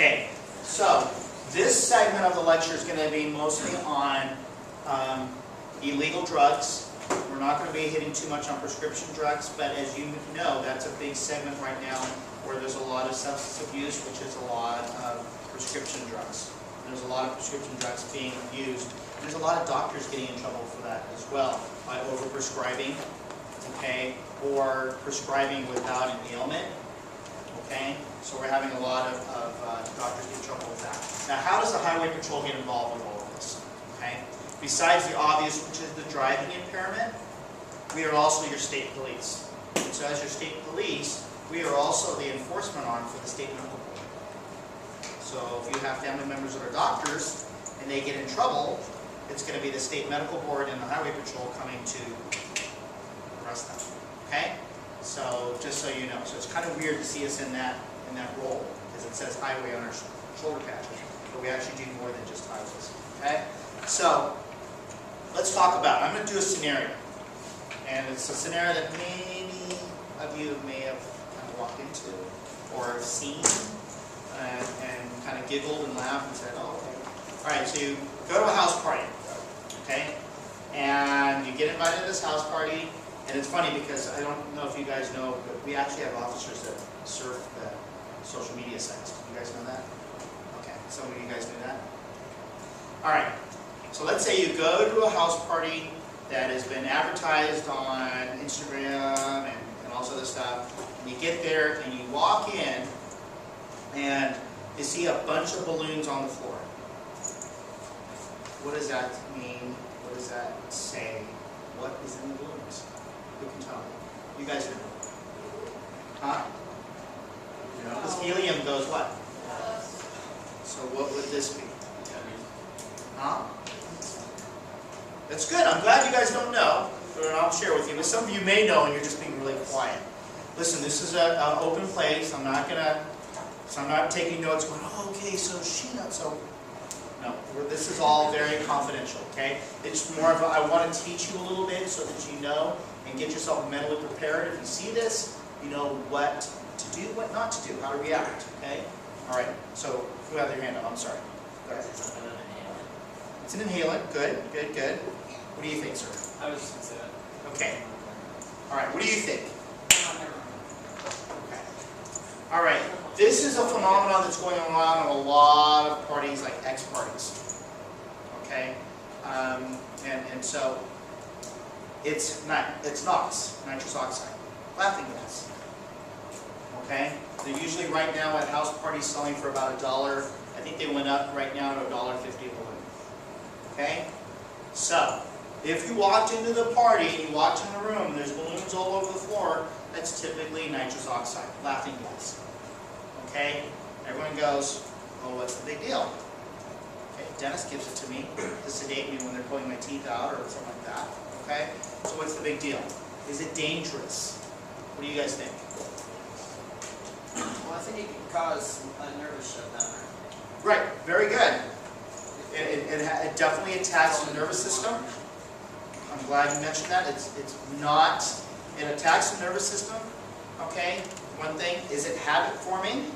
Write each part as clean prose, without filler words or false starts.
Okay, so this segment of the lecture is going to be mostly on illegal drugs. We're not going to be hitting too much on prescription drugs, but as you know, that's a big segment right now where there's a lot of substance abuse, which is a lot of prescription drugs. There's a lot of prescription drugs being used. There's a lot of doctors getting in trouble for that as well, by overprescribing, okay, or prescribing without an ailment, okay? So we're having a lot of doctors get in trouble with that. Now, how does the Highway Patrol get involved with all of this, okay? Besides the obvious, which is the driving impairment, we are also your state police. And so as your state police, we are also the enforcement arm for the state medical board. So if you have family members that are doctors and they get in trouble, it's going to be the state medical board and the Highway Patrol coming to arrest them. Okay? So just so you know, so it's kind of weird to see us in that role because it says highway on our shoulder patches, but we actually do more than just highways. Okay? So let's talk about it. I'm going to do a scenario, and it's a scenario that many of you may have kind of walked into or seen and kind of giggled and laughed and said, "Oh, okay." All right. So you go to a house party. Okay, and you get invited to this house party, and it's funny because I don't know if you guys know, but we actually have officers that surf the social media sites. Do you guys know that? Okay, some of you guys knew that? All right, so let's say you go to a house party that has been advertised on Instagram and all sorts of stuff, and you get there and you walk in and you see a bunch of balloons on the floor. What does that mean? What does that say? What is in the balloons? Who can tell me? You guys know. Huh? Because helium goes what? So what would this be? Huh? That's good. I'm glad you guys don't know, but I'll share with you. But some of you may know and you're just being really quiet. Listen, this is an open place. I'm not taking notes going, "Oh, okay, so she knows." So no, this is all very confidential, okay? It's more of I want to teach you a little bit so that you know and get yourself mentally prepared. If you see this, you know what to do, what not to do, how to react, okay? All right, so who had their hand up? I'm sorry. Go ahead. It's an inhalant. Good, good, good. What do you think, sir? I was just going to say that. Okay. All right, what do you think? Okay. All right. This is a phenomenon that's going on at a lot of parties, like X-parties. Okay? And so, it's NOx, nitrous oxide, laughing gas. Okay? They're usually right now at house parties selling for about $1. I think they went up right now to $1.50 a balloon. Okay? So, if you walked into the party and you walked in the room and there's balloons all over the floor, that's typically nitrous oxide, laughing gas. Okay? Everyone goes, "Well, what's the big deal?" Okay, dentist gives it to me to sedate me when they're pulling my teeth out or something like that. Okay? So what's the big deal? Is it dangerous? What do you guys think? Well, I think it can cause a nervous shutdown. Right, very good. It definitely attacks the nervous system. I'm glad you mentioned that. It attacks the nervous system. Okay? One thing, is it habit forming?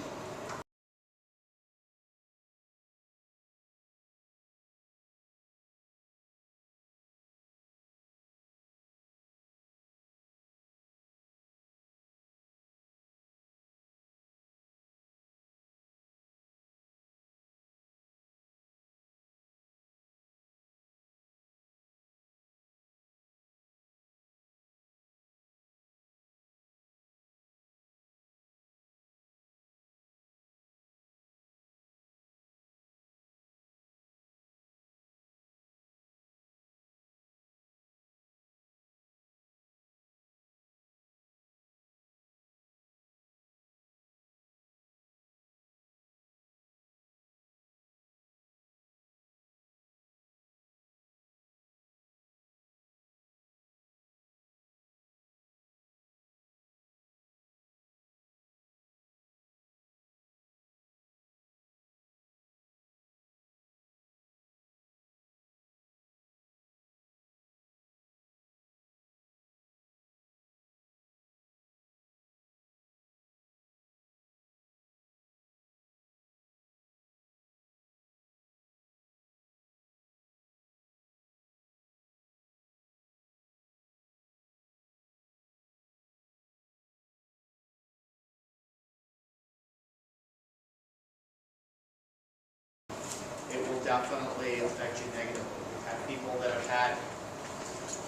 definitely affect you negatively. We've had people that have had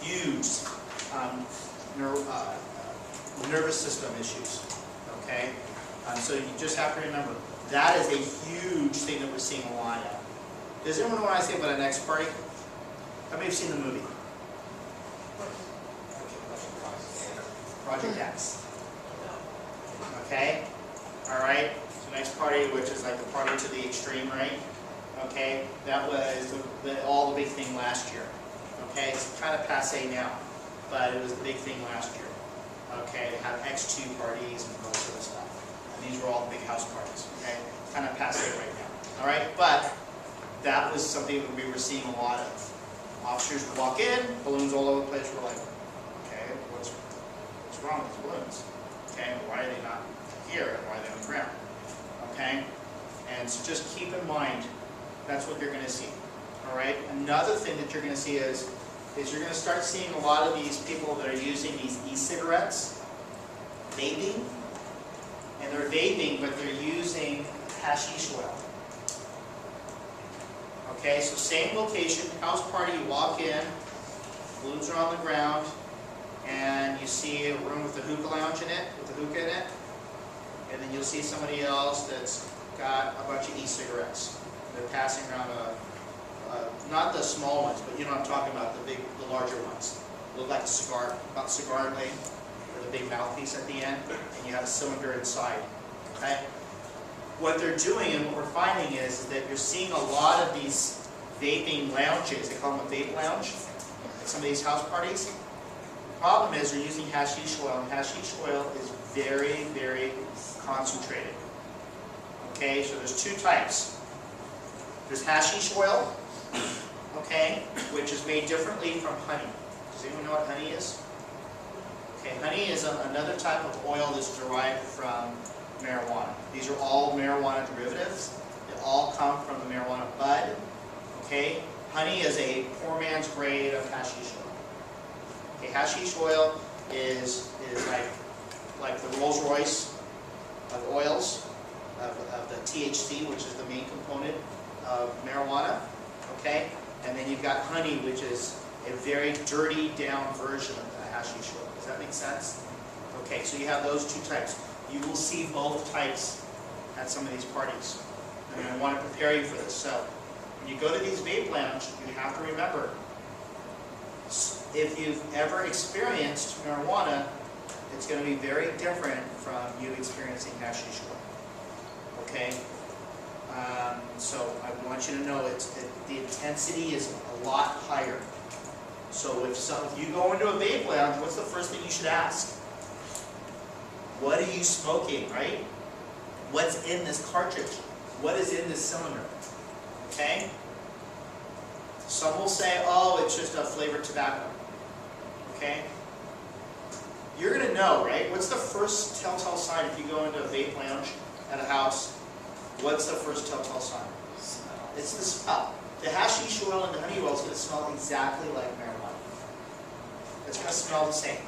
huge nervous system issues, okay? So you just have to remember, that is a huge thing that we're seeing a lot of. Does anyone know what I say about an X party? How many have seen the movie? Project X. Okay? Alright? So next party, which is like the party to the extreme, right? Okay? That was all the big thing last year. Okay? It's kind of passe now, but it was the big thing last year. Okay? They had X2 parties and all sort of stuff. And these were all the big house parties. Okay? Kind of passe right now. Alright? But that was something that we were seeing a lot of. Officers would walk in, balloons all over the place. We're like, okay, what's wrong with the balloons? Okay, why are they not here and why are they on the ground? Okay, and so just keep in mind, that's what you're going to see. All right. Another thing that you're going to see is you're going to start seeing a lot of these people that are using these e-cigarettes, vaping, and they're vaping, but they're using hashish oil. Okay, so same location, house party, you walk in, balloons are on the ground, and you see a room with a hookah lounge in it, with a hookah in it, and then you'll see somebody else that's got a bunch of e-cigarettes. They're passing around not the small ones, but you know what I'm talking about, the larger ones. They look like a cigar, about cigar length, with a big mouthpiece at the end, and you have a cylinder inside. Okay? What they're doing and what we're finding is that you're seeing a lot of these vaping lounges, they call them a vape lounge, at some of these house parties. The problem is they're using hashish oil, and hashish oil is very, very concentrated. Okay, so there's two types. There's hashish oil, okay, which is made differently from honey. Does anyone know what honey is? Okay, honey is another type of oil that's derived from marijuana. These are all marijuana derivatives. They all come from the marijuana bud. Okay, honey is a poor man's grade of hashish oil. Okay, hashish oil is like the Rolls Royce of oils, of the THC, which is the main component of marijuana. Okay, and then you've got honey, which is a very dirty down version of the hashish oil. Does that make sense? Okay, so you have those two types. You will see both types at some of these parties. And I want to prepare you for this. So, when you go to these vape lounges, you have to remember, if you've ever experienced marijuana, it's going to be very different from you experiencing hashish oil. Okay? So, I want you to know the intensity is a lot higher. So, if you go into a vape lounge, what's the first thing you should ask? What are you smoking, right? What's in this cartridge? What is in this cylinder? Okay? Some will say, oh, it's just a flavored tobacco. Okay? You're going to know, right? What's the first telltale sign if you go into a vape lounge at a house? What's the first telltale sign? Smell. It's the smell. The hashish oil and the honey oil is going to smell exactly like marijuana. It's going to smell the same.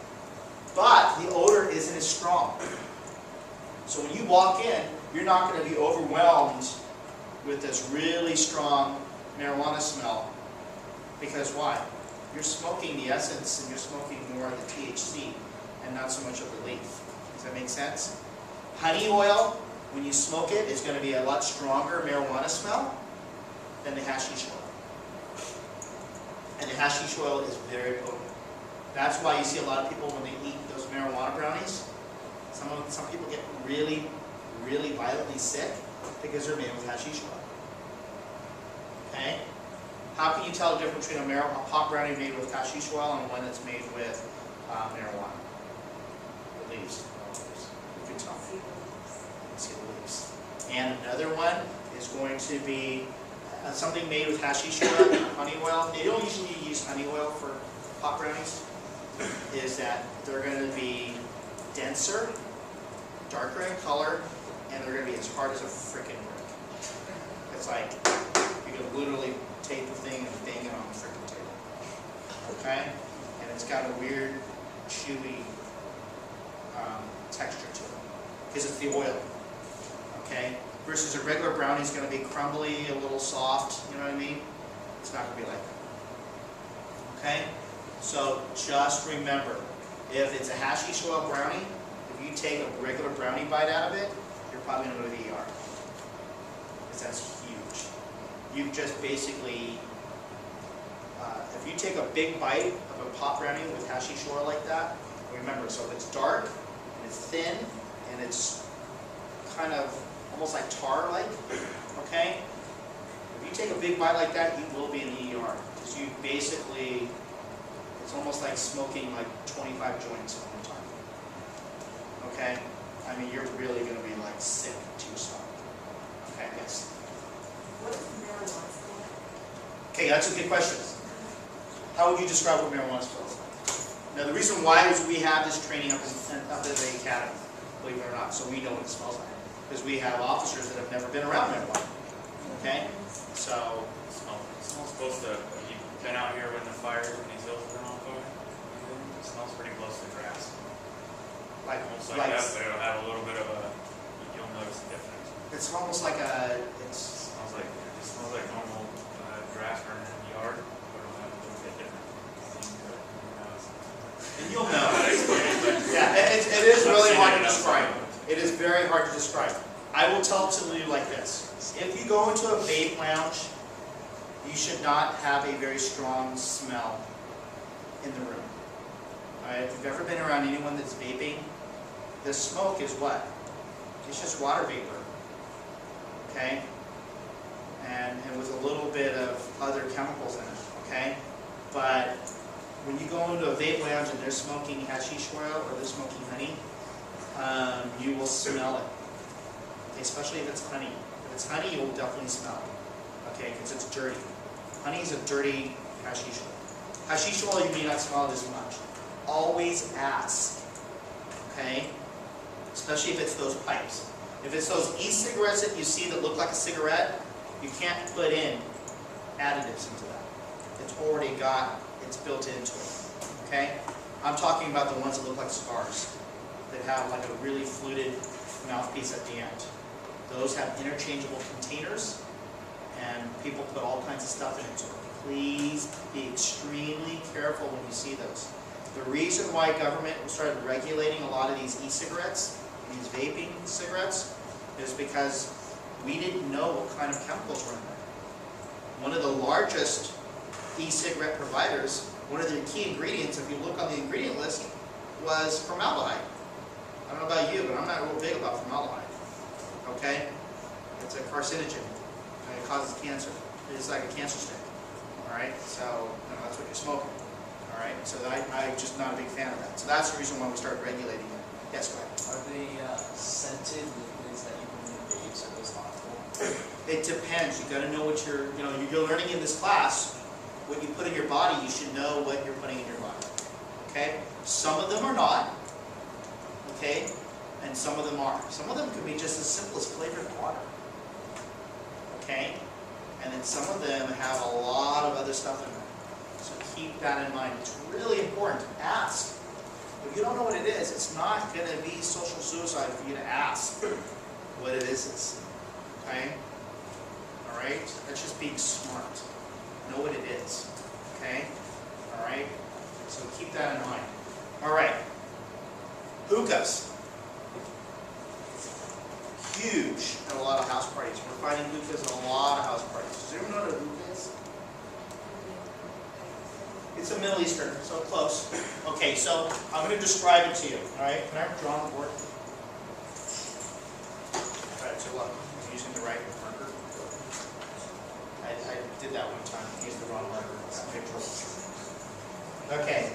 But the odor isn't as strong. So when you walk in, you're not going to be overwhelmed with this really strong marijuana smell. Because why? You're smoking the essence and you're smoking more of the THC and not so much of the leaf. Does that make sense? Honey oil, when you smoke it, is going to be a lot stronger marijuana smell than the hashish oil. And the hashish oil is very potent. That's why you see a lot of people when they eat those marijuana brownies, some people get really, really violently sick because they're made with hashish oil. Okay? How can you tell the difference between a pot brownie made with hashish oil and one that's made with marijuana? The leaves. You can tell. You can see the leaves. And another one is going to be something made with hashish oil, honey oil. They don't usually use honey oil for pot brownies. Is that they're going to be denser, darker in color, and they're going to be as hard as a freaking brick. It's like you can literally take the thing and bang it on the freaking table. Okay? And it's got a weird, chewy texture to it. Because it's the oil. Okay? versus a regular brownie is going to be crumbly, a little soft, you know what I mean? It's not going to be like that. Okay? So just remember, if it's a hashish oil brownie, if you take a regular brownie bite out of it, you're probably going to go to the ER. Because that's huge. You've just basically, if you take a big bite of a pot brownie with hashish oil like that, remember, so it's dark, and it's thin, and it's kind of almost like tar-like, okay? If you take a big bite like that, you will be in the ER. Because you basically, it's almost like smoking like 25 joints at one time. Okay? I mean, you're really going to be like sick to your stomach. Okay, yes? What is marijuana smoke? Okay, that's a good question. How would you describe what marijuana smells like? Now, the reason why is we have this training up at the academy, believe it or not, so we know what it smells like. Because we have officers that have never been around marijuana. Okay? So, It smells close to, you've been out here when the fires, when these hills have been on fire. It smells pretty close to grass. like, Almost like that, but it'll have a little bit of a, you'll notice the difference. it's almost like a, It smells like normal grass burning in the yard, but it'll have a little bit different. and you'll know. Yeah, it is really hard to describe. It is very hard to describe. I will tell it to you like this. If you go into a vape lounge, you should not have a very strong smell in the room. Alright, if you've ever been around anyone that's vaping, the smoke is what? It's just water vapor. Okay? And with a little bit of other chemicals in it. Okay? But when you go into a vape lounge and they're smoking hashish oil or they're smoking honey, you will smell it. Okay, especially if it's honey. If it's honey, you will definitely smell it. Okay, because it's dirty. Honey is a dirty hashish oil. Hashish oil, you may not smell it as much. Always ask. Okay? Especially if it's those pipes. If it's those e-cigarettes that you see that look like a cigarette, you can't put in additives into that. It's already got, it's built into it. Okay? I'm talking about the ones that look like cigars, that have like a really fluted mouthpiece at the end. Those have interchangeable containers, and people put all kinds of stuff in it. So please be extremely careful when you see those. The reason why government started regulating a lot of these e-cigarettes, these vaping cigarettes, is because we didn't know what kind of chemicals were in there. One of the largest e-cigarette providers, one of their key ingredients, if you look on the ingredient list, was formaldehyde. I don't know about you, but I'm not real big about formaldehyde. Okay? It's a carcinogen, and it causes cancer. It's like a cancer stick. Alright? So, that's what you're smoking. Alright? So I'm just not a big fan of that. So that's the reason why we started regulating it. Yes, go ahead. Are they scented liquids that you put in the vapes? Are those harmful? It depends. You got to know what you're learning in this class. What you put in your body, you should know what you're putting in your body. Okay? Some of them are not. Okay? And some of them are. Some of them could be just as simple as flavored water. Okay? And then some of them have a lot of other stuff in them. So keep that in mind. It's really important to ask. If you don't know what it is, it's not going to be social suicide for you to ask what it is. Okay? Alright? That's just being smart. Know what it is. Okay? Alright? So keep that in mind. Alright. Hookahs. Huge at a lot of house parties. We're finding hookahs at a lot of house parties. Does anyone know what a hookah is? It's a Middle Eastern, so close. Okay, so I'm going to describe it to you. Alright? Can I draw on the board? Alright, so look. I'm using the right marker. I did that one time. I used the wrong marker. Okay.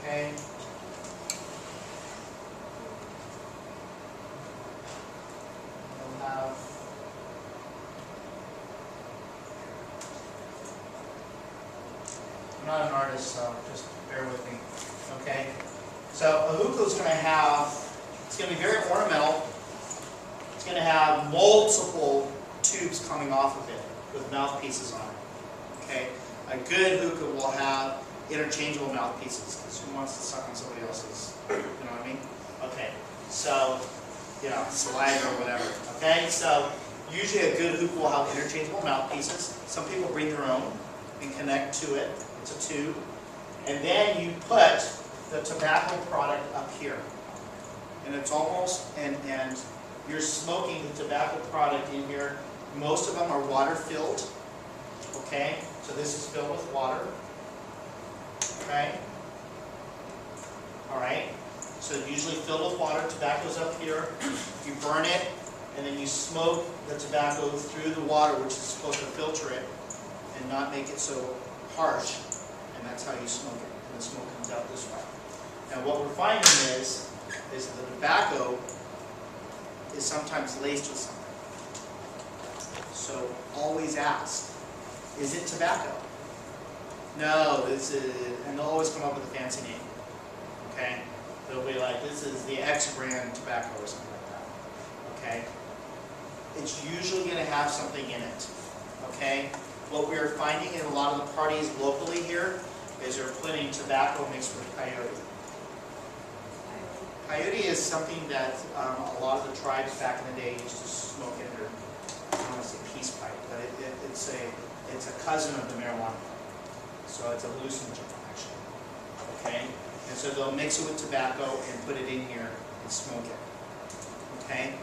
Okay. We'll have I'm not an artist, so just bear with me. Okay. So a hookah is going to have, it's going to be very ornamental. It's going to have multiple tubes coming off of it with mouthpieces on it. Okay. A good hookah will have interchangeable mouthpieces, because who wants to suck on somebody else's, you know what I mean? Okay, so, you know, saliva or whatever, okay? So, usually a good hookah will have interchangeable mouthpieces. Some people bring their own and connect to it. It's a tube. And then you put the tobacco product up here. And it's almost, and you're smoking the tobacco product in here. Most of them are water filled. Okay, so this is filled with water. Okay. All right. So usually filled with water. Tobacco's up here. You burn it, and then you smoke the tobacco through the water, which is supposed to filter it and not make it so harsh. And that's how you smoke it. And the smoke comes out this way. Now what we're finding is the tobacco is sometimes laced with something. So always ask, is it tobacco? No, this is, and they'll always come up with a fancy name. Okay? They'll be like, this is the X brand tobacco or something like that. Okay? It's usually going to have something in it. Okay? What we're finding in a lot of the parties locally here is they're putting tobacco mixed with peyote. Peyote is something that a lot of the tribes back in the day used to smoke in their, I don't want to say peace pipe, but it's a cousin of the marijuana. So it's a hallucinogen, actually. Okay? And so they'll mix it with tobacco and put it in here and smoke it. Okay?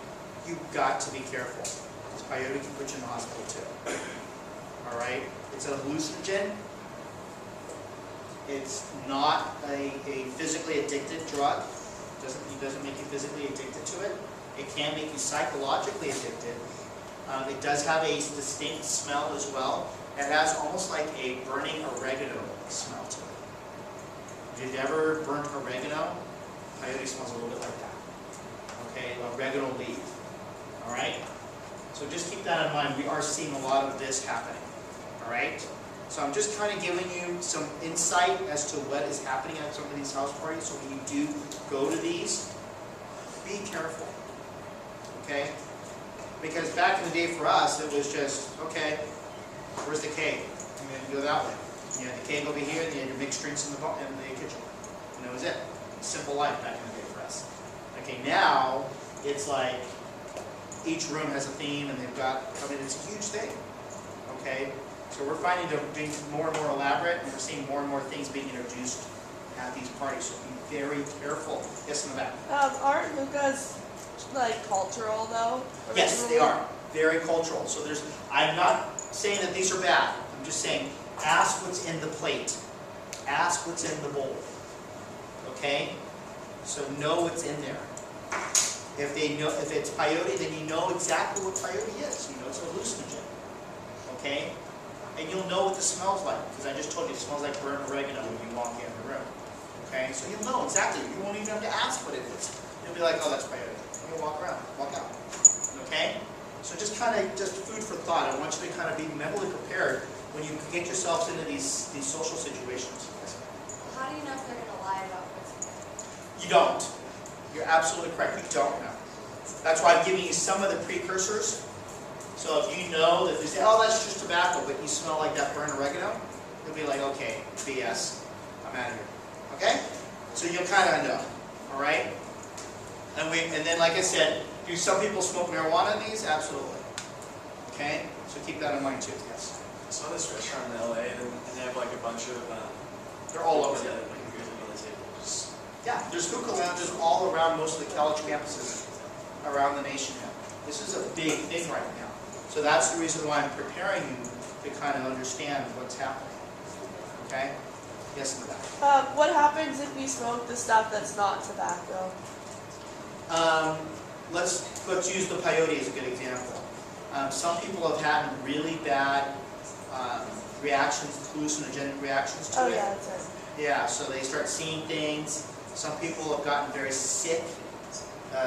You've got to be careful. Because peyote can put you in the hospital too. Alright? It's a hallucinogen. It's not a physically addicted drug. It doesn't make you physically addicted to it. It can make you psychologically addicted. It does have a distinct smell as well. It has almost like a burning oregano smell to it. If you've ever burnt oregano, peyote smells a little bit like that. Okay, oregano leaf. Alright? So just keep that in mind. We are seeing a lot of this happening. Alright? So I'm just kind of giving you some insight as to what is happening at some of these house parties. So when you do go to these, be careful. Okay? Because back in the day for us, it was just, okay, where's the keg? And then you go that way. You had the keg over here, and you had your mixed drinks in the kitchen. And that was it. Simple life back in the day for us. Okay, now it's like each room has a theme, and they've got, I mean, it's a huge thing. Okay? So we're finding them being more and more elaborate, and we're seeing more and more things being introduced at these parties. So be very careful. Yes, in the back. Aren't hookahs like cultural though? Yes, they are. Very cultural. So I'm not saying that these are bad. I'm just saying, ask what's in the plate. Ask what's in the bowl. Okay? So know what's in there. If it's peyote, then you know exactly what peyote is. You know it's a hallucinogen. Okay? And you'll know what this smells like, because I just told you it smells like burnt oregano when you walk in the room. Okay? So you'll know exactly. You won't even have to ask what it is. You'll be like, oh, that's peyote. And you'll walk around, walk out. Okay? So just kind of, just food for thought. I want you to kind of be mentally prepared when you get yourselves into these social situations. How do you know if they're going to lie about what's in it? You don't. You're absolutely correct. You don't know. That's why I'm giving you some of the precursors. So if you know that they say, oh, that's just tobacco, but you smell like that burnt oregano, you'll be like, okay, BS. I'm out of here. Okay? So you'll kind of know. All right? And then, like I said, do some people smoke marijuana in these? Absolutely. Okay? So keep that in mind too. Yes. I saw this restaurant in LA, and they have like a bunch of. They're all over yeah, there. like beers on the table. Just Yeah, there's hookah lounges all around most of the college campuses around the nation now. This is a big thing right now. So that's the reason why I'm preparing you to kind of understand what's happening. Okay? Yes, in the back. What happens if you smoke the stuff that's not tobacco? Let's use the peyote as a good example. Some people have had really bad reactions, hallucinogenic reactions to it. Oh yeah, that's right. Yeah, so they start seeing things. Some people have gotten very sick,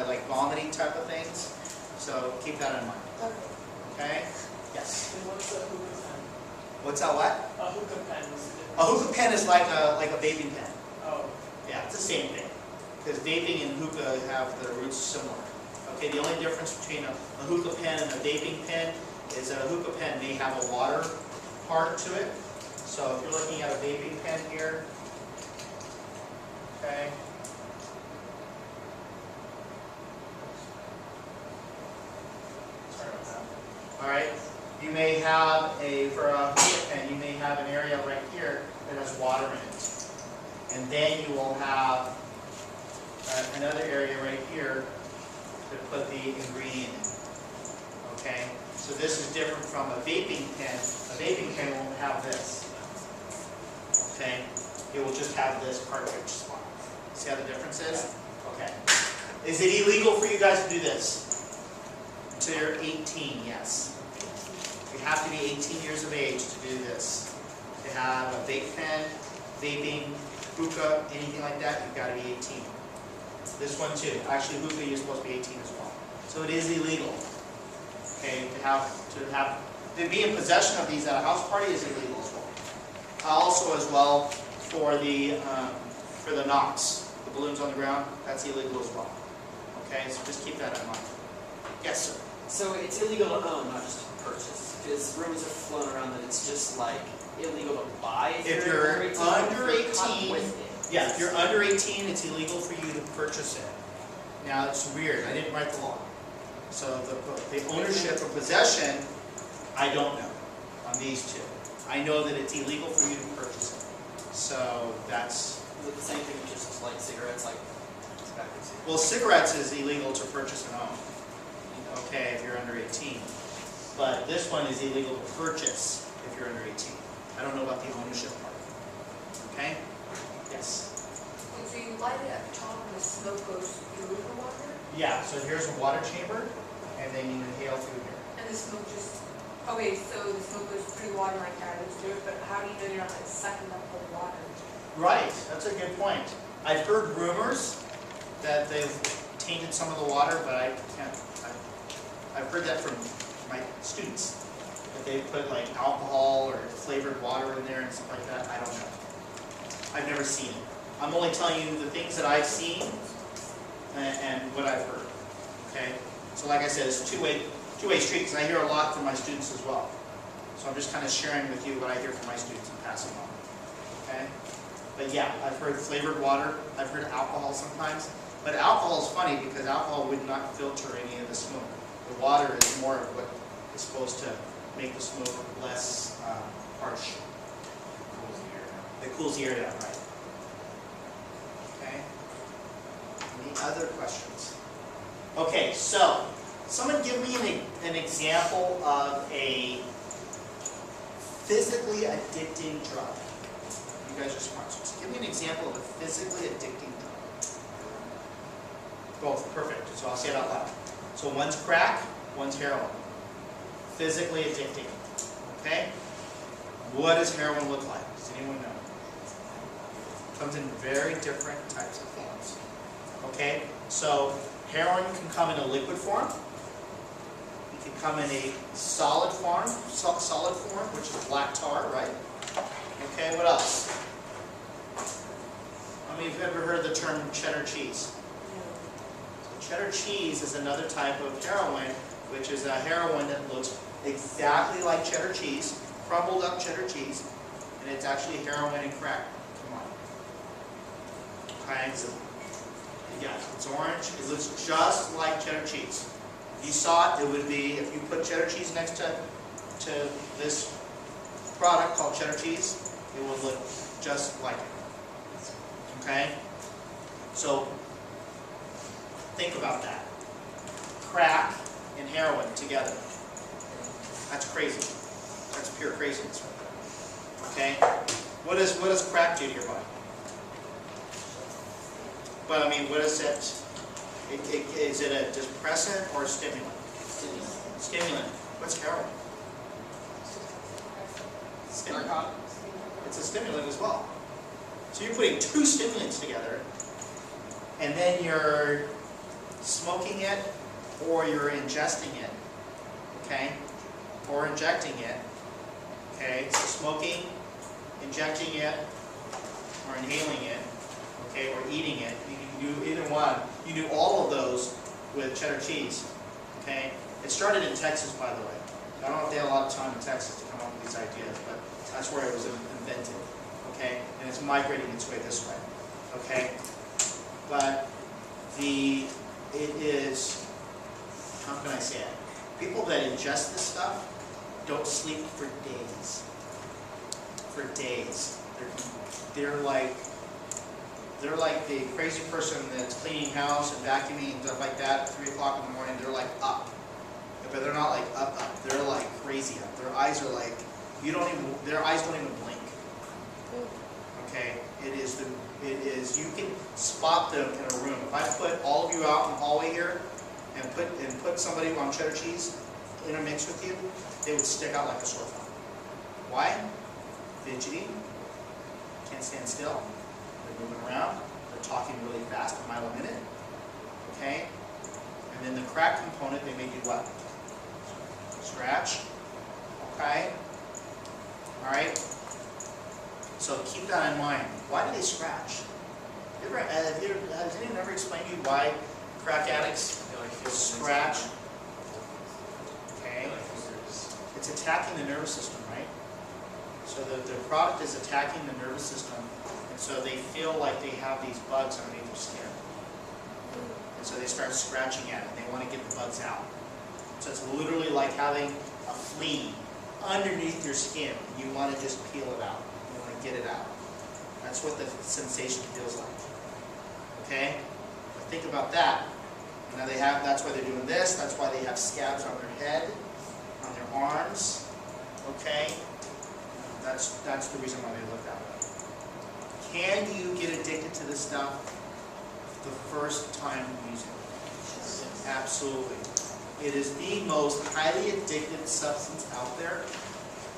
like vomiting type of things. So keep that in mind. Okay. Okay? Yes. And what's a hookah pen? What's that what? A hookah pen is it? A hookah pen is like a vaping pen. Oh, Yeah, it's the same thing. Because vaping and hookah have the roots similar. Okay, the only difference between a hookah pen and a vaping pen is that a hookah pen may have a water part to it. So if you're looking at a vaping pen here, have for a hookah pen, you may have an area right here that has water in it. And then you will have another area right here to put the ingredient in. Okay? So this is different from a vaping pen. A vaping pen won't have this. Okay? It will just have this cartridge spot. See how the difference is? Okay. Is it illegal for you guys to do this? Until you're 18, yes. You have to be 18 years of age to do this. To have a vape pen, vaping, hookah, anything like that, you've got to be 18. This one too. Actually, hookah, you're supposed to be 18 as well. So it is illegal. Okay, to be in possession of these at a house party is illegal as well. Also, as well, for the knocks, the balloons on the ground, that's illegal as well. Okay, so just keep that in mind. Yes, sir. So it's illegal to own, not just to purchase. Because rumors have flown around that it's just like illegal to buy. If you're under 18, yeah, if you're you're under 18, it's illegal for you to purchase it. Now, it's weird. I didn't write the law. So the ownership or possession, I don't know on these two. I know that it's illegal for you to purchase it. So that's... Is it the same thing with just like cigarettes, like tobacco cigarettes? Well, cigarettes is illegal to purchase and own. Okay, if you're under 18. But this one is illegal to purchase if you're under 18. I don't know about the ownership part. Okay? Yes? So you light it at the top and the smoke goes through the water? Yeah, so here's a water chamber, and then you inhale through here. And the smoke just, okay, so the smoke goes through the water like that, let's do it, but how do you know you're not like sucking up the water? Right, that's a good point. I've heard rumors that they've tainted some of the water, but I can't. I've heard that from my students, that they put like alcohol or flavored water in there and stuff like that. I don't know. I've never seen it. I'm only telling you the things that I've seen and what I've heard. Okay? So like I said, it's a two-way street, because I hear a lot from my students as well. So I'm just kind of sharing with you what I hear from my students and passing on. Okay? But yeah, I've heard flavored water. I've heard alcohol sometimes. But alcohol is funny because alcohol would not filter any of the smoke. The water is more of what is supposed to make the smoke less harsh. It cools the air down, right? Okay. Any other questions? Okay, so someone give me an example of a physically addicting drug. You guys are smart. So give me an example of a physically addicting drug. Both, perfect. So I'll say it out loud. So one's crack, one's heroin. Physically addicting. Okay? What does heroin look like? Does anyone know? Comes in very different types of forms. Okay? So heroin can come in a liquid form. It can come in a solid form, which is black tar, right? Okay, what else? How many of you have ever heard the term cheddar cheese? So cheddar cheese is another type of heroin, which is a heroin that looks exactly like cheddar cheese, crumbled up cheddar cheese, and it's actually heroin and crack. Come on. Okay, so yeah, it's orange. It looks just like cheddar cheese. If you saw it, it would be, if you put cheddar cheese next to this product called cheddar cheese, it would look just like it. Okay? So, think about that. Crack and heroin together. That's crazy. That's pure craziness right there. Okay? What does crack do to your body? But I mean, what is it? Is it a depressant or a stimulant? Stimulant. What's heroin? Stimulant. It's a stimulant as well. So you're putting two stimulants together, and then you're smoking it, or you're ingesting it, okay? Or injecting it, okay? So smoking, injecting it, or inhaling it, okay? Or eating it. You can do either one. You do all of those with cheddar cheese, okay? It started in Texas, by the way. I don't know if they had a lot of time in Texas to come up with these ideas, but that's where it was invented, okay? And it's migrating its way this way, okay? But it is, how can I say it? People that ingest this stuff don't sleep for days. For days. They're like the crazy person that's cleaning house and vacuuming and stuff like that at 3 o'clock in the morning. They're like up. But they're not like up. They're like crazy up. Their eyes are like, their eyes don't even blink. Okay? It is, you can spot them in a room. If I put all of you out in the hallway here and put somebody on cheddar cheese intermixed with you, they would stick out like a sore thumb. Why? Fidgety, can't stand still, they're moving around, they're talking really fast, a mile a minute, okay? And then the crack component, they may do what? Scratch, okay? All right? So keep that in mind. Why do they scratch? Has anyone ever explained to you why crack addicts scratch? Okay. It's attacking the nervous system, right? So the product is attacking the nervous system, and so they feel like they have these bugs underneath their skin. And so they start scratching at it, and they want to get the bugs out. So it's literally like having a flea underneath your skin. You want to just peel it out. You want to get it out. That's what the sensation feels like. Okay? Think about that. Now that's why they're doing this. That's why they have scabs on their head, on their arms. Okay? That's the reason why they look that way. Can you get addicted to this stuff the first time using it? Absolutely. It is the most highly addictive substance out there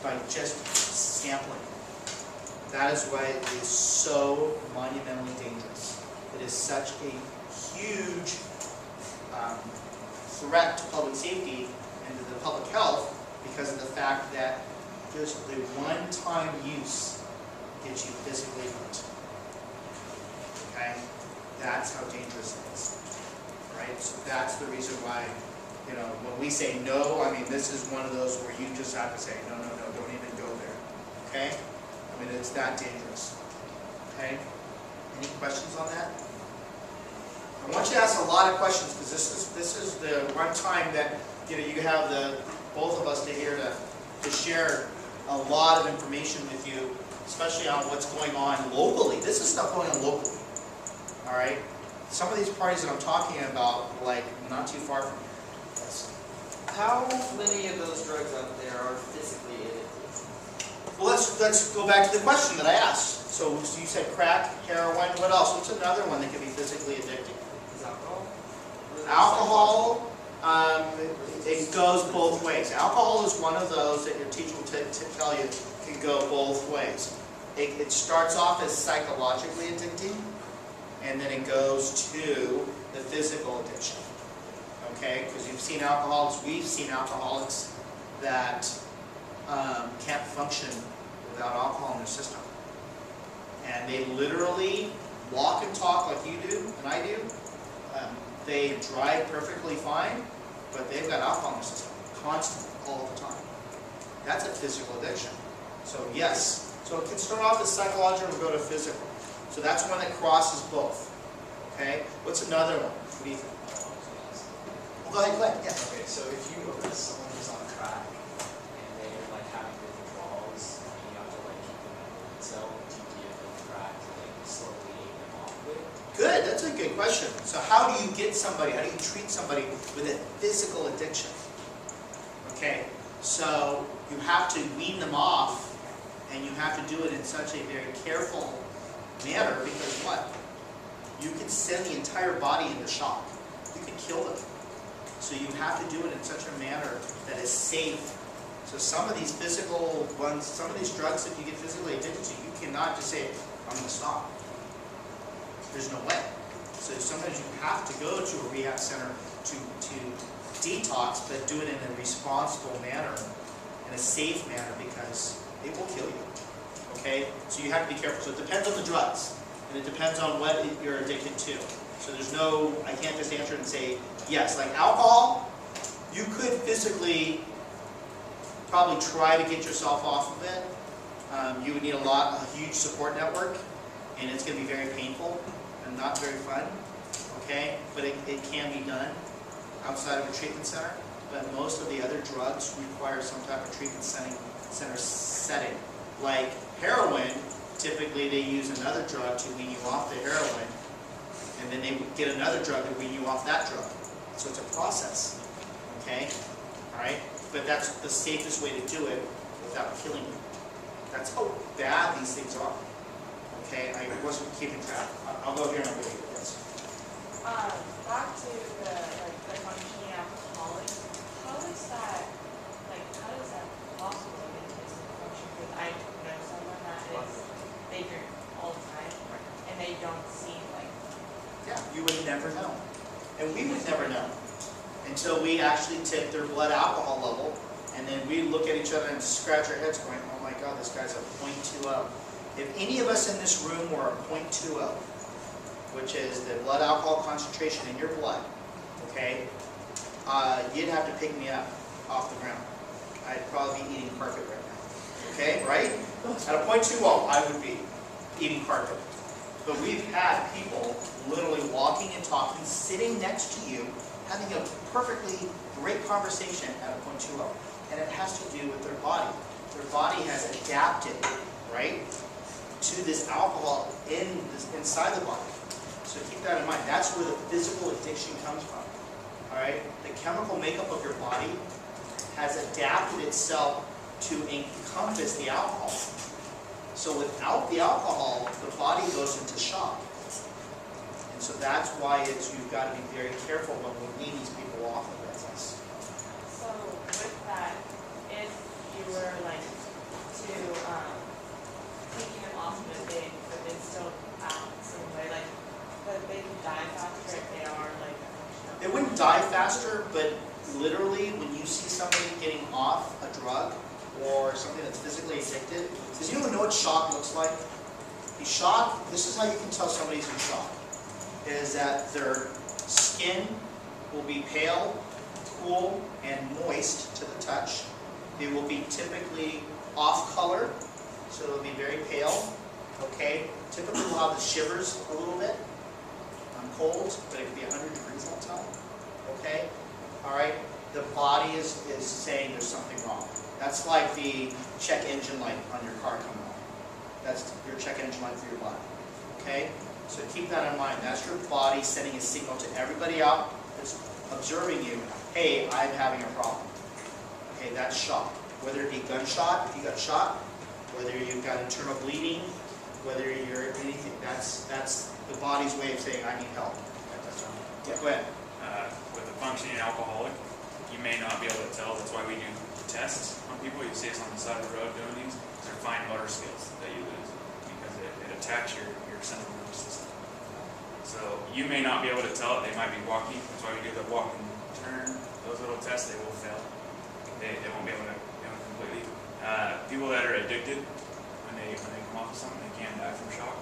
by just sampling. That is why it is so monumentally dangerous. It is such a huge threat to public safety and to the public health because of the fact that just the one-time use gets you physically hurt. Okay? That's how dangerous it is. Right? So that's the reason why, when we say no, I mean, this is one of those where you just have to say, no, don't even go there. Okay? I mean, it's that dangerous. Okay? Any questions on that? I want you to ask a lot of questions because this is the one time that you have both of us to here to share a lot of information with you, especially on what's going on locally. This is stuff going on locally. All right? Some of these parties that I'm talking about, like not too far from here. Yes. How many of those drugs out there are physically addictive? Well, let's go back to the question that I asked. So you said crack, heroin, what else? What's another one that can be physically addicting? Is alcohol? Alcohol, it goes both ways. Alcohol is one of those that your teacher will tell you can go both ways. It starts off as psychologically addicting, and then it goes to the physical addiction. Okay? Because we've seen alcoholics that can't function without alcohol in their system. And they literally walk and talk like you do and I do. They drive perfectly fine, but they've got alcohol in their system constantly, all the time. That's a physical addiction. So yes, so it can start off as psychological and go to physical. So that's one that crosses both. Okay? What's another one? What do you think? Well, go ahead. Yeah. Okay, so if you notice someone who's on crack and they're like having withdrawals and you have to like keep them in the cell, do you give them crack to like slowly aid them off with? Good, that's a good question. So how do you treat somebody with a physical addiction? Okay, so you have to wean them off, and you have to do it in such a very careful manner because what? You can send the entire body into shock. You can kill them. So you have to do it in such a manner that is safe. So some of these physical ones, some of these drugs that you get physically addicted to, you cannot just say, I'm going to stop. There's no way. So sometimes you have to go to a rehab center to detox, but do it in a responsible manner, in a safe manner, because it will kill you. Okay? So you have to be careful. So it depends on the drugs, and it depends on what you're addicted to. So there's no, I can't just answer it and say, yes. Like alcohol, you could physically probably try to get yourself off of it. You would need a huge support network, and it's going to be very painful and not very fun, okay? But it can be done outside of a treatment center. but most of the other drugs require some type of treatment center setting. Like heroin, typically they use another drug to wean you off the heroin, and then they get another drug to wean you off that drug. So it's a process, okay? All right? But that's the safest way to do it without killing you. That's how bad these things are. Okay, I wasn't keeping track. I'll go here and I'll go here. Yes. Back to the functioning alcoholic. How is that possible in his function? Because I know someone that they drink all the time and they don't seem like. Yeah, you would never know, and we would never know until we actually tip their blood alcohol level, and then we look at each other and scratch our heads, going, "Oh my God, this guy's a 0.20." If any of us in this room were a 0.20, which is the blood alcohol concentration in your blood, okay, you'd have to pick me up off the ground. I'd probably be eating carpet right now, okay, right? At a 0.20, I would be eating carpet. But we've had people literally walking and talking, sitting next to you, having a perfectly great conversation at a 0.20. And it has to do with their body. Their body has adapted, right, to this alcohol inside the body. So keep that in mind. That's where the physical addiction comes from. All right? The chemical makeup of your body has adapted itself to encompass the alcohol. So without the alcohol, the body goes into shock. And so that's why you've got to be very careful when we wean these people off of this. So with that, if you were like to taking them off of it, but they still out in some way, like, but they can die faster if they are like. They wouldn't die faster, but literally when you see somebody getting off a drug or something that's physically addicted, does anyone know what shock looks like? The shock, this is how you can tell somebody's in shock, is that their skin will be pale, cool, and moist to the touch. They will be typically off color, so they'll be very pale, okay? Typically we'll have the shivers a little bit. I'm cold, but it could be 100 degrees outside, okay? All right, the body is saying there's something wrong. That's like the check engine light on your car coming on. That's your check engine light for your body, okay? So keep that in mind. That's your body sending a signal to everybody out that's observing you, hey, I'm having a problem. Okay, that's shock. Whether it be gunshot, if you got shot, whether you've got internal bleeding, whether you're anything, that's the body's way of saying, I need help. Yeah, go ahead. With a functioning alcoholic, you may not be able to tell. That's why we do tests on people. You see us on the side of the road doing these. They're fine motor skills that you lose because it attacks your central nervous system. So you may not be able to tell it. They might be walking. That's why we do the walk and turn. Those little tests, they will fail. They won't be able to completely. People that are addicted, when they come off of something, they can die from shock.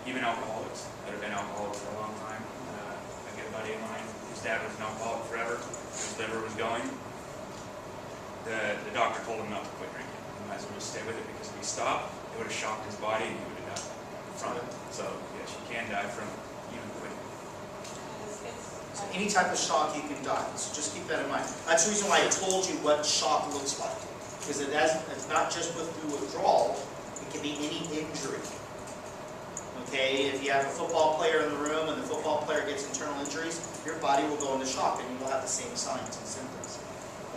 Even alcoholics that have been alcoholics for a long time. A good buddy of mine, his dad was an alcoholic forever. His liver was going. The doctor told him not to quit drinking. He might as well just stay with it because if he stopped, it would have shocked his body and he would have died from it. So yes, you can die from even quitting. So any type of shock you can die. So just keep that in mind. That's the reason why I told you what shock looks like. Because it's not just through withdrawal, it can be any injury. Okay, if you have a football player in the room and the football player gets internal injuries, your body will go into shock and you will have the same signs and symptoms.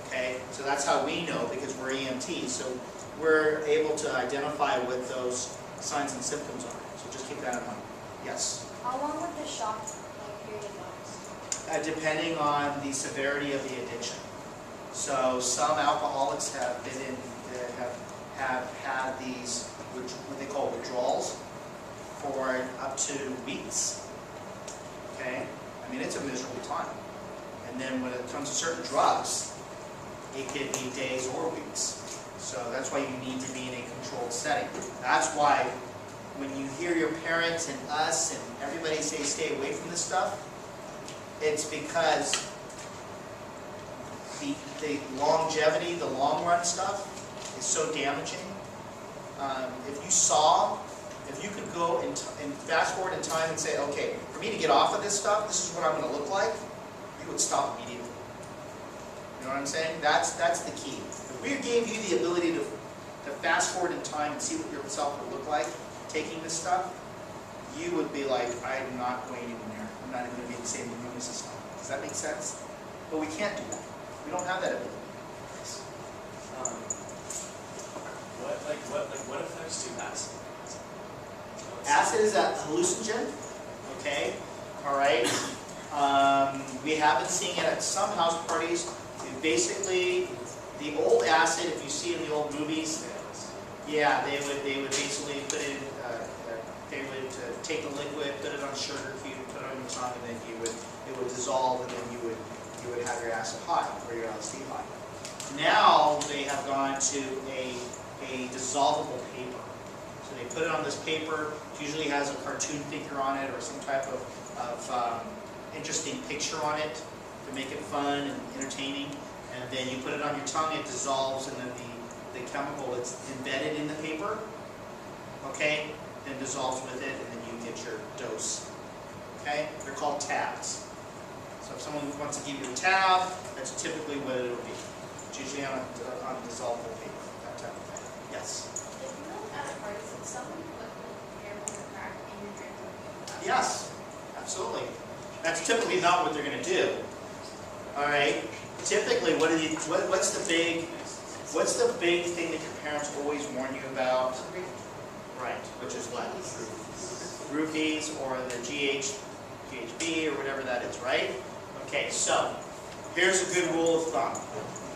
Okay, so that's how we know because we're EMTs. So we're able to identify what those signs and symptoms are. So just keep that in mind. Yes? How long would the shock period last? Depending on the severity of the addiction. So some alcoholics have been in, have had these, what they call withdrawals, for up to weeks. Okay? I mean, it's a miserable time. And then when it comes to certain drugs, it could be days or weeks. So that's why you need to be in a controlled setting. That's why when you hear your parents and us and everybody say stay away from this stuff, it's because the longevity, the long run stuff is so damaging. If you could go and fast forward in time and say, okay, for me to get off of this stuff, this is what I'm going to look like, you would stop immediately. You know what I'm saying? That's the key. If we gave you the ability to fast forward in time and see what yourself would look like taking this stuff, you would be like, I'm not going in there. I'm not even going to be in the same room as this stuff. Does that make sense? But we can't do that. We don't have that ability. What effects do acid? Acid is a hallucinogen, okay? All right. We have been seeing it at some house parties. Basically, the old acid, if you see in the old movies, yeah, they would basically put it. They would take the liquid, put it on sugar cube, put it on your tongue, and then it would dissolve, and then you would have your acid high or your LSD high. Now they have gone to a dissolvable paper. So they put it on this paper. It usually has a cartoon figure on it or some type of interesting picture on it to make it fun and entertaining. And then you put it on your tongue, it dissolves, and then the chemical that's embedded in the paper, okay, then dissolves with it, and then you get your dose. Okay? They're called tabs. So if someone wants to give you a tab, that's typically what it will be. It's usually on a dissolvable paper, that type of thing. Yes? If you know at a party, did someone put the hair with a crack in your drink? Yes, absolutely. That's typically not what they're going to do. All right. Typically, what's the big thing that your parents always warn you about? Right, which is what? Groupies or the GHB or whatever that is, right? Okay, so here's a good rule of thumb.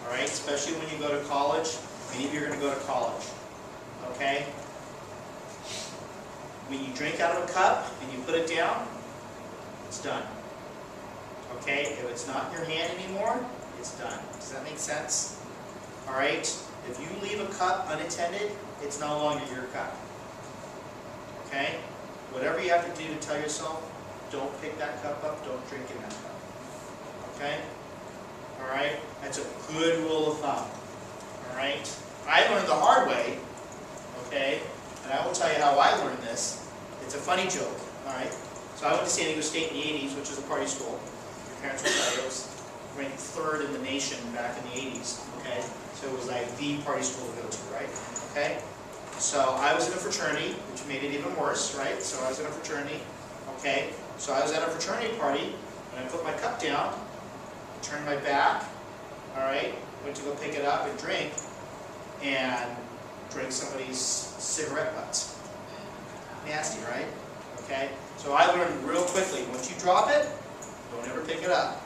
All right, especially when you go to college. Many of you are going to go to college. Okay. When you drink out of a cup and you put it down, it's done. Okay, if it's not in your hand anymore, it's done. Does that make sense? All right, if you leave a cup unattended, it's no longer your cup. Okay, whatever you have to do to tell yourself, don't pick that cup up, don't drink in that cup. Okay, all right, that's a good rule of thumb. All right, I learned the hard way. Okay, and I will tell you how I learned this. It's a funny joke. All right, so I went to San Diego State in the '80s, which is a party school. Your parents will tell you it was ranked 3rd in the nation back in the '80s. Okay, so it was like the party school to go to, right? Okay, so I was in a fraternity, which made it even worse, right? So I was in a fraternity. Okay, so I was at a fraternity party, and I put my cup down, turned my back. All right, went to go pick it up and drink somebody's cigarette butts. Nasty, right? Okay, so I learned real quickly, once you drop it, don't ever pick it up.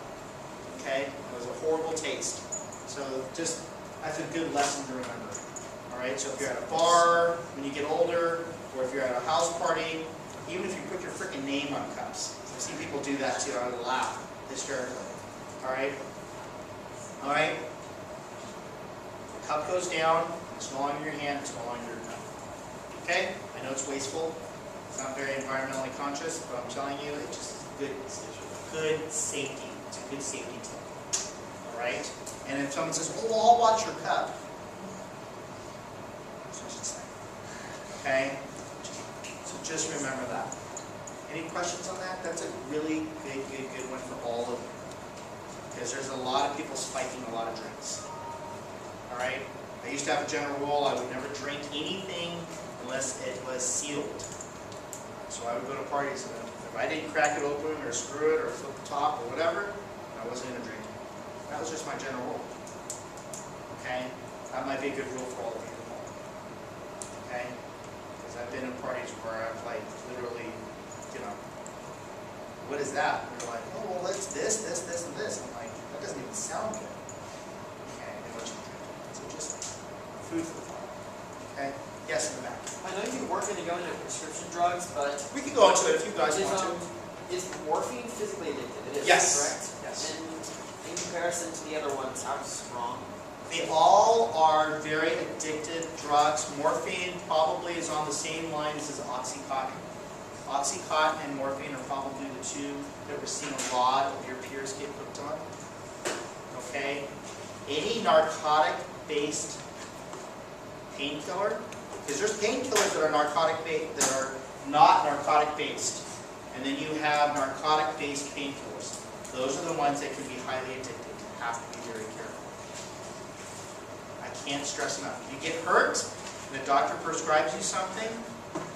Okay, it was a horrible taste. So just, that's a good lesson to remember. All right, so if you're at a bar, when you get older, or if you're at a house party, even if you put your freaking name on cups. I've seen people do that too, I would laugh hysterically. All right? All right? The cup goes down, it's no longer in your hand, it's no longer your cup. Okay? I know it's wasteful, it's not very environmentally conscious, but I'm telling you, it's just good safety. It's a good safety tip. All right? And if someone says, well, I'll watch your cup. That's what I should say. Okay? So just remember that. Any questions on that? That's a really good one for all of you. Because there's a lot of people spiking a lot of drinks. All right? I used to have a general rule, I would never drink anything unless it was sealed. So I would go to parties, and if I didn't crack it open or screw it or flip the top or whatever, I wasn't going to drink it. That was just my general rule. Okay? That might be a good rule for all of you. Okay? Because I've been in parties where I've like literally, you know, what is that? And they're like, oh, well, it's this, and this. I'm like, that doesn't even sound good. Okay, and what you drink. So just food for the thought. Okay? Yes, in the back. I know you weren't going to go into prescription drugs, but We can go into it if you guys want to. is morphine physically addictive? It is, Yes. correct? Yes. And in comparison to the other ones, how strong? They all are very addictive drugs. Morphine probably is on the same lines as Oxycontin. Oxycontin and morphine are probably the two that we're seeing a lot of your peers get hooked on. Okay? Any narcotic-based painkiller, because there's painkillers that are that are not narcotic-based, and then you have narcotic-based painkillers. Those are the ones that can be highly addictive. You have to be very careful. can't stress enough. If you get hurt and the doctor prescribes you something,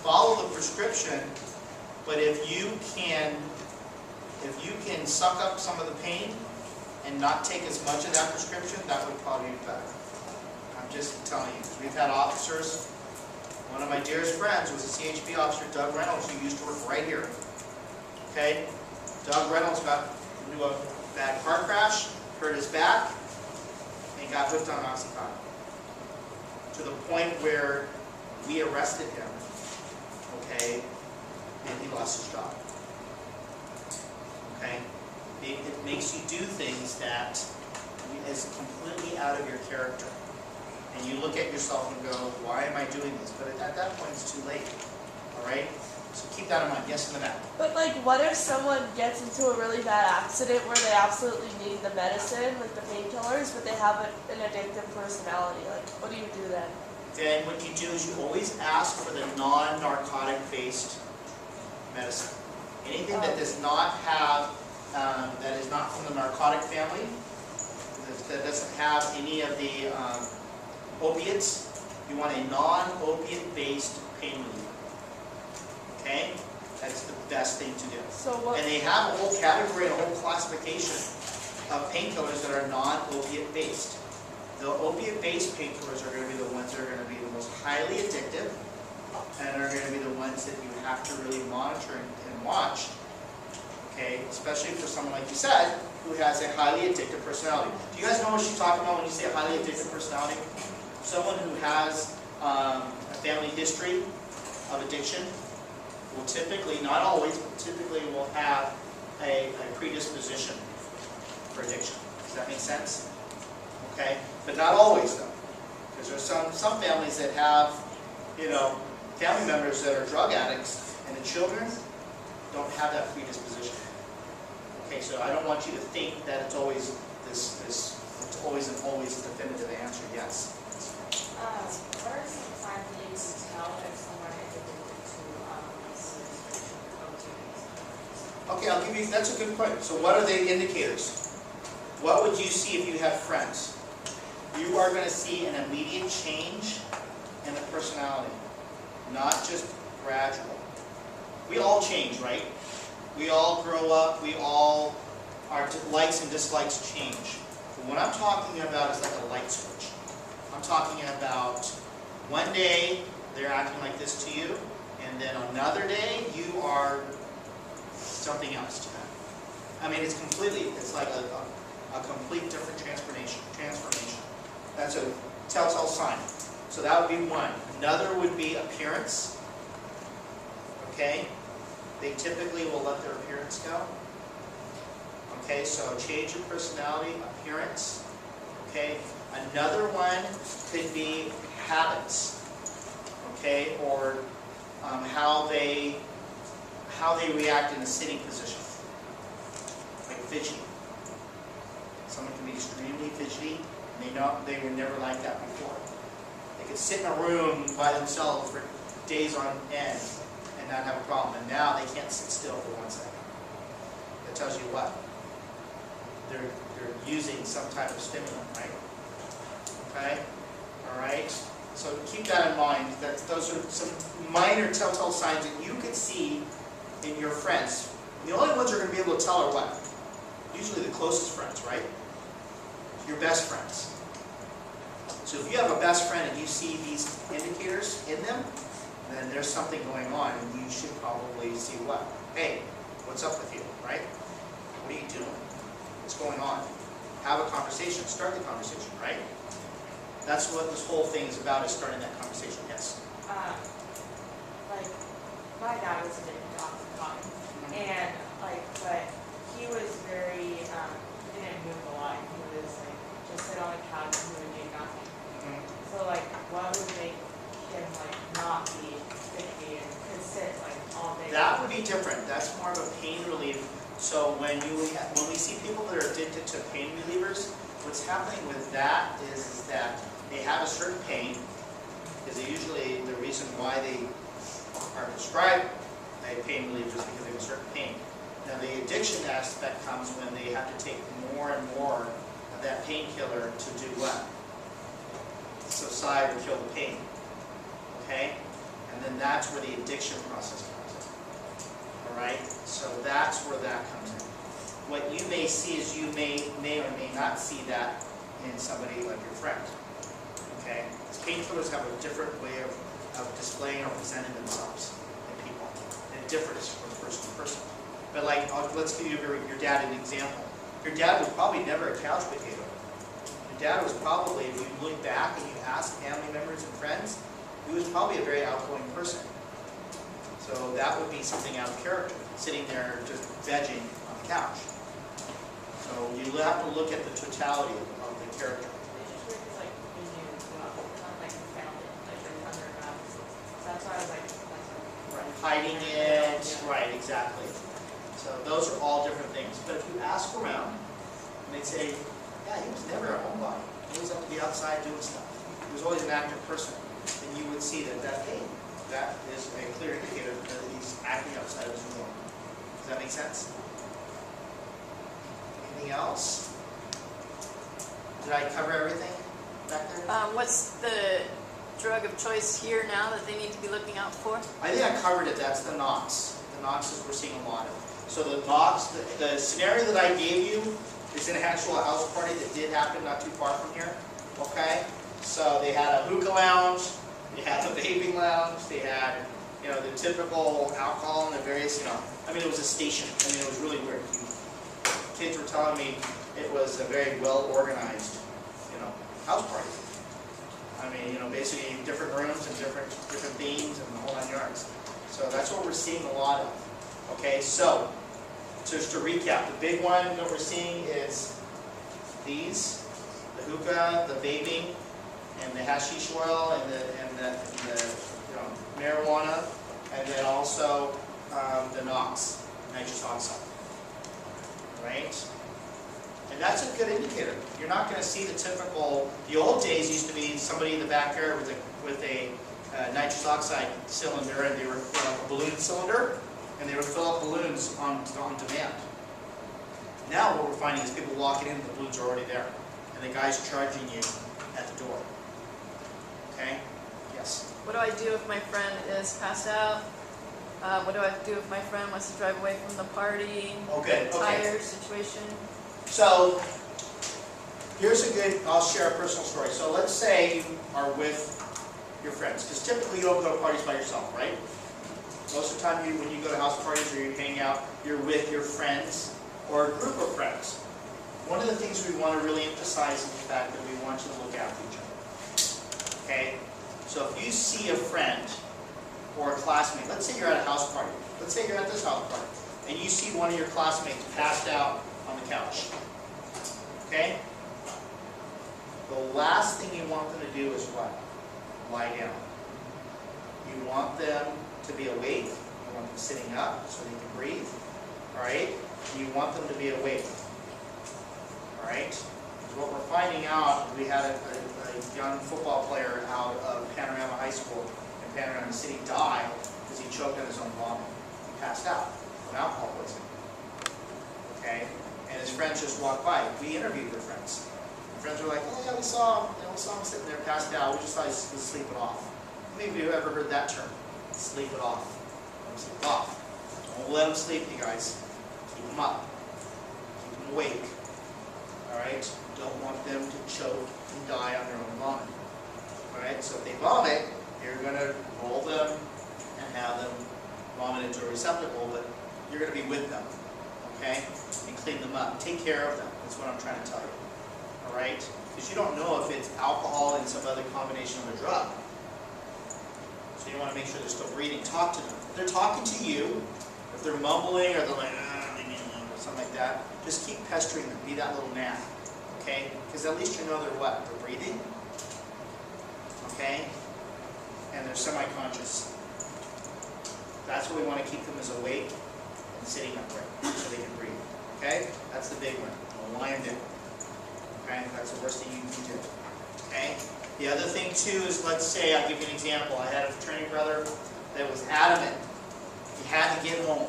follow the prescription, but if you can suck up some of the pain and not take as much of that prescription, that would probably be better. I'm just telling you, we've had officers, one of my dearest friends was a CHP officer, Doug Reynolds, who used to work right here. Okay? Doug Reynolds got into a bad car crash, hurt his back, and got hooked on Oxycontin. To the point where we arrested him, okay, and he lost his job. Okay? It makes you do things that is completely out of your character. And you look at yourself and go, why am I doing this? But at that point, it's too late. All right? So keep that in mind. Yes, in the back. But like, what if someone gets into a really bad accident where they absolutely need the medicine, like the painkillers, but they have an addictive personality? Like, what do you do then? Then what you do is you always ask for the non-narcotic based medicine. Anything that does not have, that is not from the narcotic family, that doesn't have any of the opiates, you want a non-opiate based pain reliever. Okay? That's the best thing to do. So what? And they have a whole category and a whole classification of painkillers that are non-opiate based. The opiate based painkillers are going to be the ones that are going to be the most highly addictive and are going to be the ones that you have to really monitor and watch. Okay? Especially for someone like you said, who has a highly addictive personality. Do you guys know what she's talking about when you say a highly addictive personality? Someone who has a family history of addiction will typically, not always, but typically will have a predisposition for addiction. Does that make sense? Okay? But not always, though. Because there's some families that have, family members that are drug addicts, and the children don't have that predisposition. Okay, so I don't want you to think that it's always it's always a definitive answer, yes. What are some signs that you can tell if someone is addicted to Okay, I'll give you, that's a good point. So what are the indicators? What would you see if you had friends? You are going to see an immediate change in the personality, not just gradual. We all change, right? We all grow up, our likes and dislikes change. But what I'm talking about is like a light switch. I'm talking about one day they're acting like this to you, and then another day you are something else to them. I mean, it's like a complete different transformation. That's a telltale sign. So that would be one. Another would be appearance. Okay? They typically will let their appearance go. Okay, so change of personality, appearance. Okay? Another one could be habits. Okay? Or how they react in a sitting position. Like fidgeting. Someone can be extremely fidgety, and they were never like that before. They could sit in a room by themselves for days on end and not have a problem. And now they can't sit still for 1 second. That tells you what? They're using some type of stimulant, right? Okay? Alright? So keep that in mind. Those are some minor telltale signs that you could see in your friends. The only ones you're going to be able to tell are what? Usually the closest friends, right? Your best friends. So if you have a best friend and you see these indicators in them, then there's something going on, and you should probably see what? Hey, what's up with you, right? What are you doing? What's going on? Have a conversation. Start the conversation, right? That's what this whole thing is about, is starting that conversation. Yes? like, my dad was addicted to Oxycontin, and but he was very, he didn't move a lot. He was just sit on the couch and he would do nothing. So what would make him not be sticky and could sit all day? That would be different. That's more of a pain relief. So when we see people that are addicted to pain relievers, what's happening with that is that they have a certain pain, because usually the reason why they are prescribed a pain reliever is because they have a certain pain. Now the addiction aspect comes when they have to take more and more of that painkiller to do what? subside or kill the pain. Okay? And then that's where the addiction process comes in. All right? So that's where that comes in. What you may see is you may or may not see that in somebody like your friend. Okay? Because painkillers have a different way of displaying or presenting themselves in people. It differs from person to person. But like, let's give your dad an example. Your dad was probably never a couch potato. Your dad was probably, if you look back and you ask family members and friends, he was probably a very outgoing person. So that would be something out of character, sitting there just vegging on the couch. So you have to look at the totality of the character. It's just weird because like we knew as well. It's not like we found it, like they're under wraps. So that's why I was like, that's why. Hiding it, right, exactly. So those are all different things. But if you ask around, and they'd say, yeah, he was never a homebody. He was up to be outside doing stuff. He was always an active person. Then you would see that hey, that is a clear indicator that he's acting outside of his norm. Does that make sense? Anything else? Did I cover everything back there? What's the drug of choice here now that they need to be looking out for? I think I covered it. That's the Knox. The Knox is we're seeing a lot of. So the Knox, the scenario that I gave you is an actual house party that did happen not too far from here. Okay? So they had a hookah lounge, they had a vaping lounge, they had, the typical alcohol and the various, I mean, it was a station. I mean, it was really weird. Kids were telling me it was a very well organized, house party. I mean, basically different rooms and different themes and the whole 9 yards. So that's what we're seeing a lot of. Okay, so just to recap, the big one that we're seeing is these, the hookah, the vaping, and the hashish oil, and the marijuana, and then also the NOx, nitrous oxide. Right? And that's a good indicator. You're not going to see the typical. The old days used to be somebody in the backyard with a nitrous oxide cylinder, and they were a balloon cylinder, and they would fill up balloons on demand. Now what we're finding is people walking in, the balloons are already there, and the guy's charging you at the door. Okay? Yes? What do I do if my friend is passed out? What do I do if my friend wants to drive away from the party? Okay. Tire situation? So, here's I'll share a personal story. So let's say you are with your friends, because typically you don't go to parties by yourself, right? Most of the time when you go to house parties or you hang out, you're with your friends or a group of friends. One of the things we want to really emphasize is the fact that we want you to look after each other. Okay? So if you see a friend or a classmate, let's say you're at a house party, let's say you're at this house party, and you see one of your classmates passed out on the couch. Okay? The last thing you want them to do is what? Lie down. You want them to be awake. You want them sitting up so they can breathe. Alright? You want them to be awake. Alright? What we're finding out, we had a young football player out of Panorama High School in Panorama City die because he choked on his own vomit. He passed out from alcohol poisoning. Okay? And his friends just walked by. We interviewed their friends. The friends were like, oh yeah, we saw him sitting there passed out. We just thought he was sleeping off. Maybe you've ever heard that term. Sleep it off. Let him sleep off. Don't let him sleep, you guys. Keep him up. Keep him awake. Alright? Don't want them to choke and die on their own vomit. Alright? So if they vomit, you're going to roll them and have them vomit into a receptacle, but you're going to be with them. Okay? And clean them up. Take care of them. That's what I'm trying to tell you. Alright? Because you don't know if it's alcohol and some other combination of a drug. So you want to make sure they're still breathing. Talk to them. If they're talking to you, if they're mumbling or they're like, or something like that, just keep pestering them. Be that little gnat. Okay? Because at least you know they're what? They're breathing. Okay? And they're semi-conscious. That's what we want to keep them as awake and sitting upright so they can breathe. Okay? That's the big one. Align them. Okay? That's the worst thing you can do. Okay? The other thing too is, let's say, I'll give you an example. I had a fraternity brother that was adamant. He had to get home.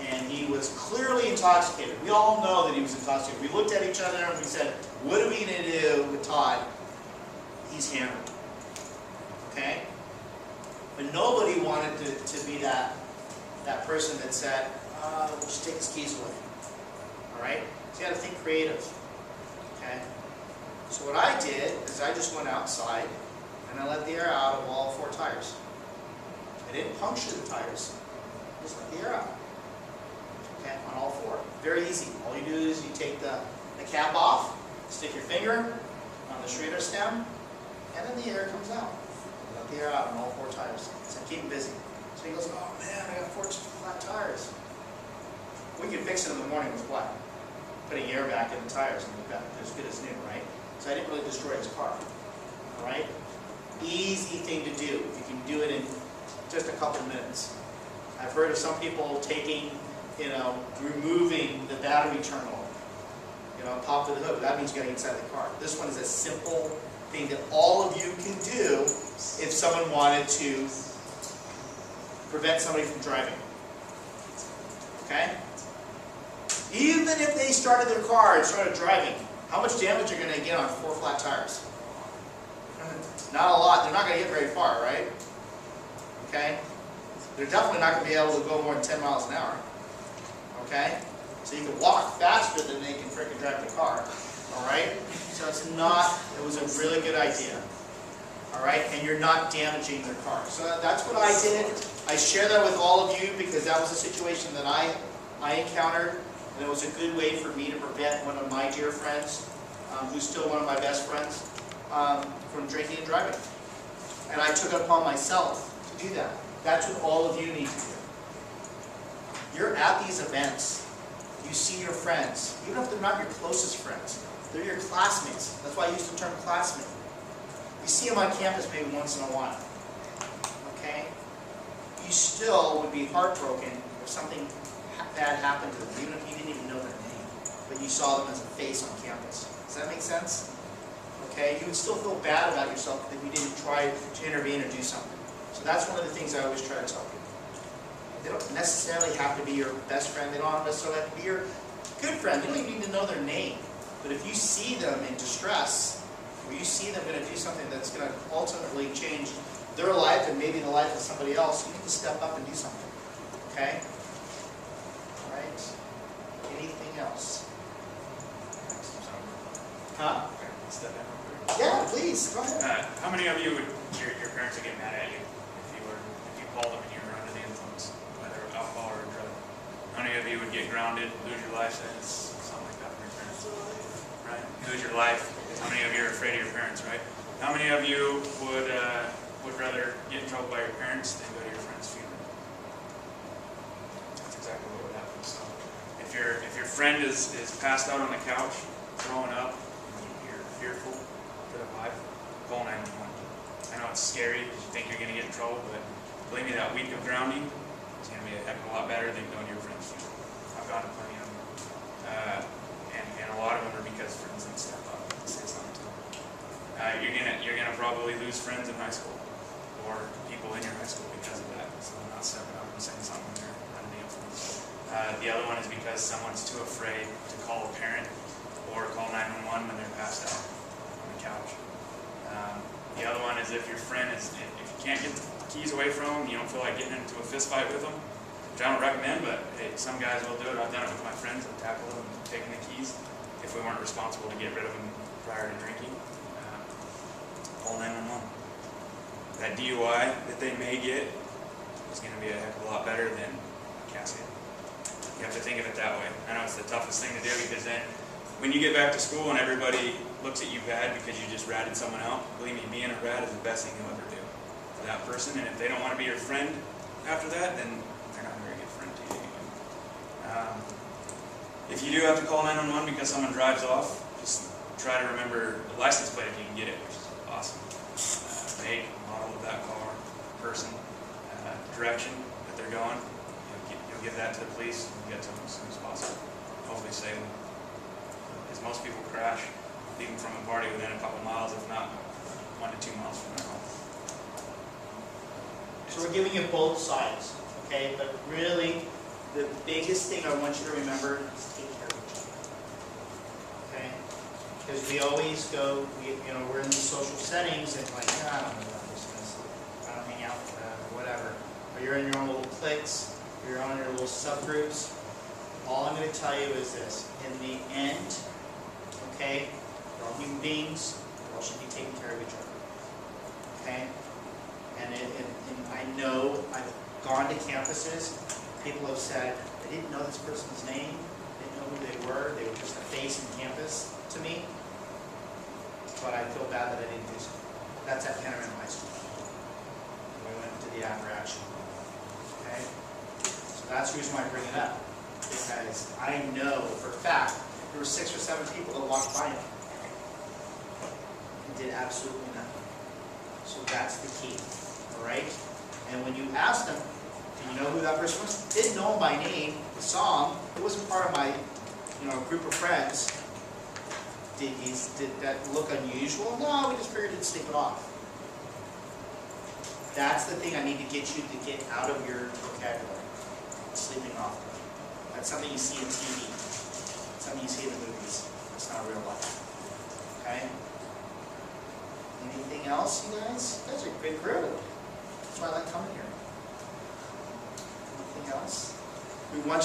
And he was clearly intoxicated. We all know that he was intoxicated. We looked at each other and we said, what are we going to do with Todd? he's hammered. Okay? But nobody wanted to be that person that said, we'll just take his keys away. Alright? So you gotta think creative. Okay? So what I did is I just went outside and I let the air out of all 4 tires. I didn't puncture the tires. I just let the air out. Okay? On all 4. Very easy. All you do is you take the cap off, stick your finger on the Schrader stem, and then the air comes out. Let the air out on all 4 tires. So keep him busy. So he goes, oh man, I got 4 flat tires. We can fix it in the morning with what? Putting air back in the tires and they've got as good as new, right? So I didn't really destroy his car. Alright? Easy thing to do. You can do it in just a couple minutes. I've heard of some people taking, removing the battery terminal, pop to the hood. That means getting inside the car. This one is a simple thing that all of you can do if someone wanted to prevent somebody from driving. Okay? Even if they started their car and started driving, how much damage are you going to get on 4 flat tires? Not a lot. They're not going to get very far, right? Okay? They're definitely not going to be able to go more than 10 miles an hour. Okay? So you can walk faster than they can freaking drive the car. Alright? So it was a really good idea. Alright? And you're not damaging their car. So that's what I did. I share that with all of you because that was a situation that I encountered. And it was a good way for me to prevent one of my dear friends, who's still one of my best friends, from drinking and driving. And I took it upon myself to do that. That's what all of you need to do. You're at these events. You see your friends. Even if they're not your closest friends, they're your classmates. That's why I use the term classmate. You see them on campus maybe once in a while. Okay? You still would be heartbroken if something bad happened to them, even if you didn't even know their name, but you saw them as a face on campus. Does that make sense? Okay? You would still feel bad about yourself that you didn't try to intervene or do something. So that's one of the things I always try to tell people. They don't necessarily have to be your best friend. They don't necessarily have to be your good friend. You don't even need to know their name. But if you see them in distress, or you see them going to do something that's going to ultimately change their life and maybe the life of somebody else, you need to step up and do something. Okay? All right. Anything else? Huh? Step in real quick. Yeah, please. Go ahead. How many of you your parents would get mad at you if you called them and you were under the influence, whether alcohol or drug? How many of you would get grounded, lose your license, something like that from your parents? Right? Lose your life. How many of you are afraid of your parents, right? How many of you would rather get in trouble by your parents than go to your friend's funeral? That's exactly what would happen. So if your friend is passed out on the couch, throwing up, and you're fearful for their life, call 911. I know it's scary because you think you're going to get in trouble, but believe me, that week of grounding is going to be a heck of a lot better than going to your friend's funeral. I've gone to plenty of them. And a lot of them are because friends didn't step up and say something to them. You're gonna probably lose friends in high school or people in your high school because of that. So they're not stepping up and saying something when they're under the influence. The other one is because someone's too afraid to call a parent or call 911 when they're passed out on the couch. The other one is if your friend if you can't get the keys away from them, you don't feel like getting into a fist fight with them, which I don't recommend, but hey, some guys will do it. I've done it with my friends. I've tackled them and taken the keys if we weren't responsible to get rid of them prior to drinking. Call 911. That DUI that they may get is going to be a heck of a lot better than a casket. You have to think of it that way. I know it's the toughest thing to do because then when you get back to school and everybody looks at you bad because you just ratted someone out, believe me, being a rat is the best thing you'll ever do for that person. And if they don't want to be your friend after that, then they're not a very good friend to you anyway. If you do have to call 911 because someone drives off, just try to remember the license plate if you can get it, which is awesome. Make, model of that car, person, direction that they're going. You'll give that to the police and get to them as soon as possible. Hopefully save them. Because most people crash, leaving from a party within a couple miles, if not 1 to 2 miles from their home. So we're giving you both sides, okay? But really, the biggest thing I want you to remember is take care of each other. Okay? Because we always go, we're in these social settings and like, I don't know about this, I don't hang out with that, or whatever. Or you're in your own little cliques, you're on your little subgroups. All I'm going to tell you is this, in the end, okay, we're all human beings, we all should be taking care of each other. Okay? And I know, I've gone to campuses, people have said, I didn't know this person's name, didn't know who they were just a face in campus to me, but I feel bad that I didn't do so. That's at Panorama High School. We went to the after action. Okay? So that's the reason why I bring it up, because I know for a fact there were 6 or 7 people that walked by me and did absolutely nothing. So that's the key, all right? And when you ask them, do you know who that person was? Didn't know him by name, saw him. It wasn't part of my, group of friends. Did that look unusual? No, we just figured to sleep it off. That's the thing I need to get you to get out of your vocabulary. Sleeping off. That's something you see in TV. Something you see in the movies. It's not real life. Okay? Anything else, you guys? You guys are a good crew. That's why I like coming here. Anything else? We want